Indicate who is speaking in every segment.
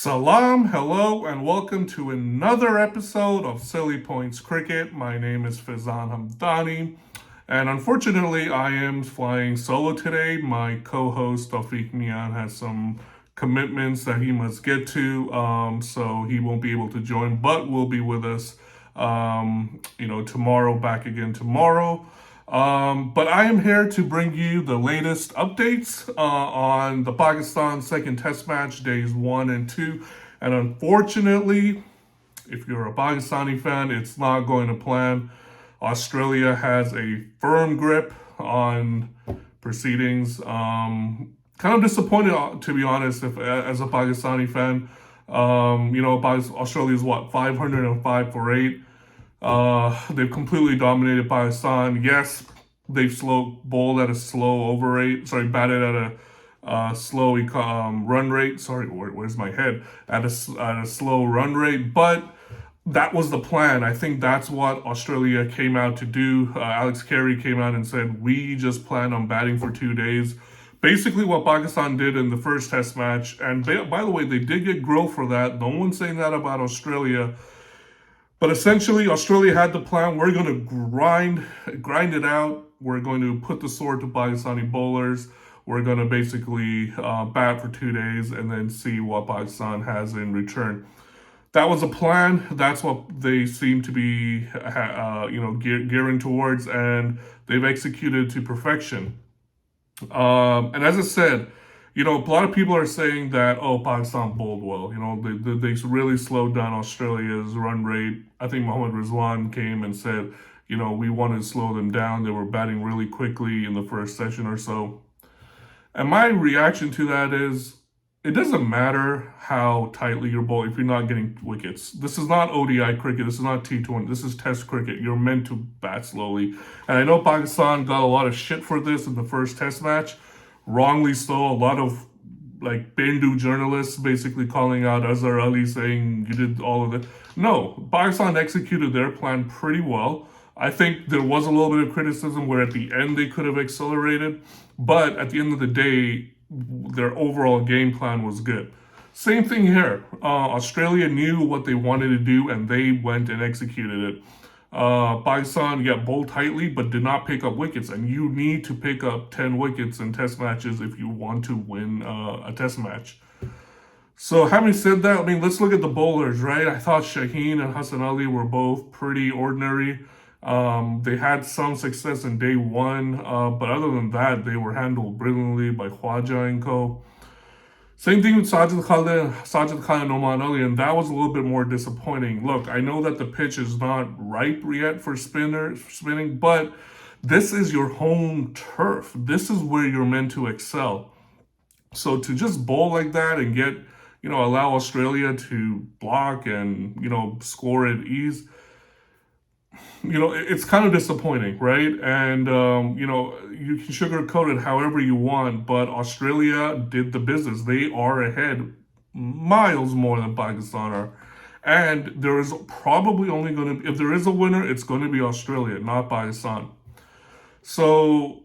Speaker 1: Salam, hello, and welcome to another episode of Silly Points Cricket. My name is Faizan Hamdani, and unfortunately, I am flying solo today. My co-host Tawfiq Mian has some commitments that he must get to, so he won't be able to join, but will be with us, tomorrow. Back again tomorrow. But I am here to bring you the latest updates on the Pakistan second test match, days 1 and 2. And unfortunately, if you're a Pakistani fan, it's not going to plan. Australia has a firm grip on proceedings. Kind of disappointed, to be honest, if as a Pakistani fan. Australia's what, 505 for 8. They've completely dominated Pakistan. Yes, they've bowled at a slow over rate. Sorry, batted at a slow run rate. Sorry, where's my head? At a slow run rate, but that was the plan. I think that's what Australia came out to do. Alex Carey came out and said, we just plan on batting for 2 days. Basically what Pakistan did in the first test match. And by the way, they did get grilled for that. No one's saying that about Australia. But essentially, Australia had the plan. We're going to grind it out. We're going to put the sword to Pakistani bowlers. We're going to basically bat for 2 days and then see what Pakistan has in return. That was a plan. That's what they seem to be, gearing towards, and they've executed to perfection. And as I said, a lot of people are saying that, Pakistan bowled well. They really slowed down Australia's run rate. I think Mohammad Rizwan came and said, we wanted to slow them down. They were batting really quickly in the first session or so. And my reaction to that is, it doesn't matter how tightly you're bowling if you're not getting wickets. This is not ODI cricket. This is not T20. This is Test cricket. You're meant to bat slowly. And I know Pakistan got a lot of shit for this in the first Test match. Wrongly so. A lot of Bendu journalists basically calling out Azhar Ali, saying you did all of it. No, Pakistan executed their plan pretty well. I think there was a little bit of criticism where at the end they could have accelerated, but at the end of the day, their overall game plan was good. Same thing here. Australia knew what they wanted to do and they went and executed it. Pakistan, bowled tightly, but did not pick up wickets. And you need to pick up 10 wickets in test matches if you want to win a test match. So having said that, let's look at the bowlers, right? I thought Shaheen and Hassan Ali were both pretty ordinary. They had some success in day one, but other than that, they were handled brilliantly by Khwaja and co. Same thing with Sajid Khan and Oman Ali, and that was a little bit more disappointing. Look, I know that the pitch is not ripe yet for spinning, but this is your home turf. This is where you're meant to excel. So to just bowl like that and get, allow Australia to block and, score at ease, it's kind of disappointing, right? And, you can sugarcoat it however you want, but Australia did the business. They are ahead miles more than Pakistan are. And there is probably only going to, if there is a winner, it's going to be Australia, not Pakistan. So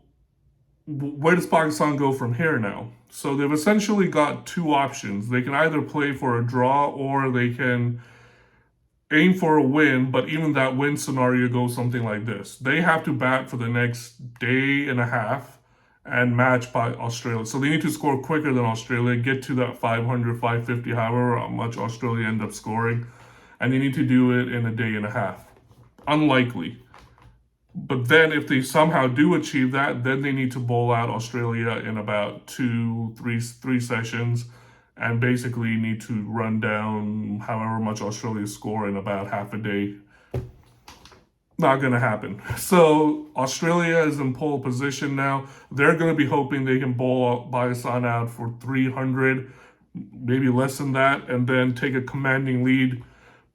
Speaker 1: where does Pakistan go from here now? So they've essentially got two options. They can either play for a draw or they can aim for a win, but even that win scenario goes something like this. They have to bat for the next day and a half and match by Australia. So they need to score quicker than Australia, get to that 500, 550, however much Australia end up scoring. And they need to do it in a day and a half. Unlikely. But then if they somehow do achieve that, then they need to bowl out Australia in about three sessions, and basically need to run down however much Australia score in about half a day. Not going to happen. So Australia is in pole position now. They're going to be hoping they can bowl Pakistan out for 300, maybe less than that, and then take a commanding lead,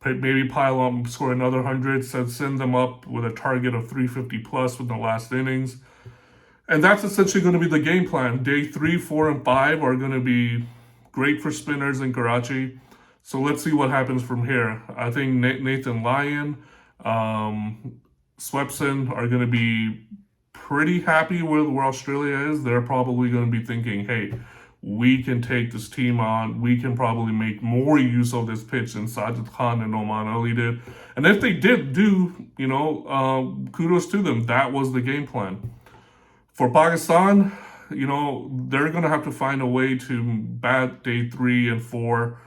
Speaker 1: maybe pile on, score another 100, send them up with a target of 350 plus with the last innings. And that's essentially going to be the game plan. Day 3, 4, and 5 are going to be great for spinners in Karachi. So let's see what happens from here. I think Nathan Lyon, Swepson are going to be pretty happy with where Australia is. They're probably going to be thinking, hey, we can take this team on. We can probably make more use of this pitch than Sajid Khan and Oman Ali did. And if they did do, kudos to them. That was the game plan. For Pakistan, they're going to have to find a way to bat day 3 and 4,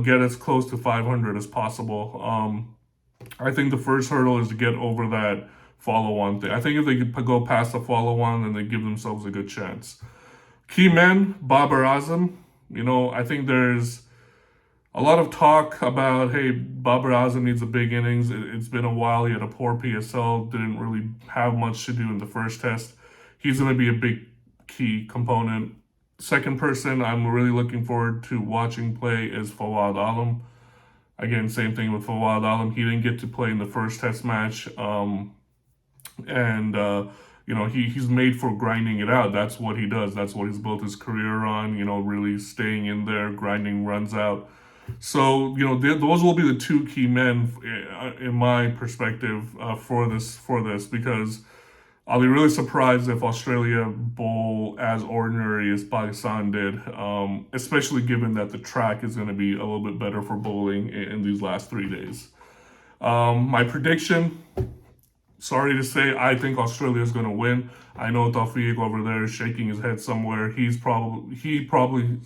Speaker 1: get as close to 500 as possible. I think the first hurdle is to get over that follow-on thing. I think if they could go past the follow-on, then they give themselves a good chance. Key men, Babar Azam. I think there's a lot of talk about, hey, Babar Azam needs a big innings. It's been a while. He had a poor PSL, didn't really have much to do in the first test. He's going to be a big key component. Second person I'm really looking forward to watching play is Fawad Alam. Again, same thing with Fawad Alam. He didn't get to play in the first test match. He's made for grinding it out. That's what he does. That's what he's built his career on, really staying in there, grinding runs out. So, those will be the two key men, in my perspective, for this, because I'll be really surprised if Australia bowl as ordinary as Pakistan did, especially given that the track is going to be a little bit better for bowling in these last 3 days. My prediction, sorry to say, I think Australia is going to win. I know Tawfiq over there is shaking his head somewhere. He probably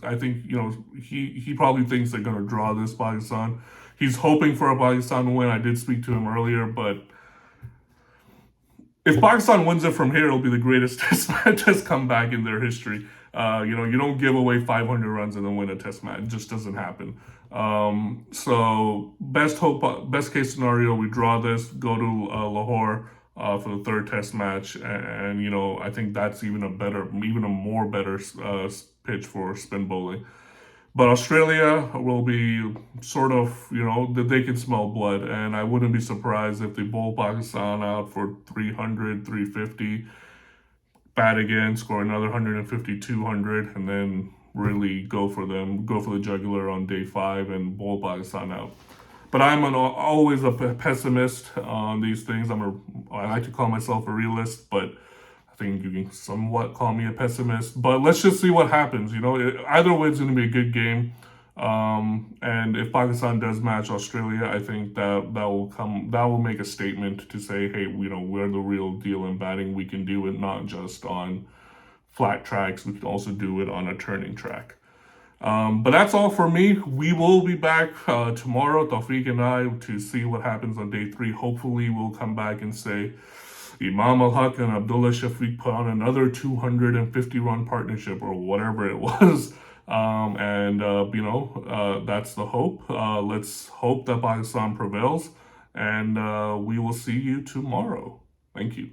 Speaker 1: thinks they're going to draw this Pakistan. He's hoping for a Pakistan win. I did speak to him earlier, but if Pakistan wins it from here, it'll be the greatest test comeback in their history. You don't give away 500 runs and then win a test match. It just doesn't happen. So best case scenario, we draw this, go to Lahore for the third test match, and I think that's even a more better pitch for spin bowling. But Australia will be sort of, that they can smell blood. And I wouldn't be surprised if they bowl Pakistan out for 300, 350, bat again, score another 150, 200, and then really go for the jugular on day 5 and bowl Pakistan out. But I'm always a pessimist on these things. I like to call myself a realist, but I think you can somewhat call me a pessimist, but let's just see what happens. Either way, it's going to be a good game. And if Pakistan does match Australia, I think that will make a statement to say, hey, we're the real deal in batting. We can do it not just on flat tracks. We can also do it on a turning track. But that's all for me. We will be back tomorrow, Tawfiq and I, to see what happens on day 3. Hopefully, we'll come back and say Imam Al-Haq and Abdullah Shafiq put on another 250-run partnership or whatever it was. That's the hope. Let's hope that Pakistan prevails, and we will see you tomorrow. Thank you.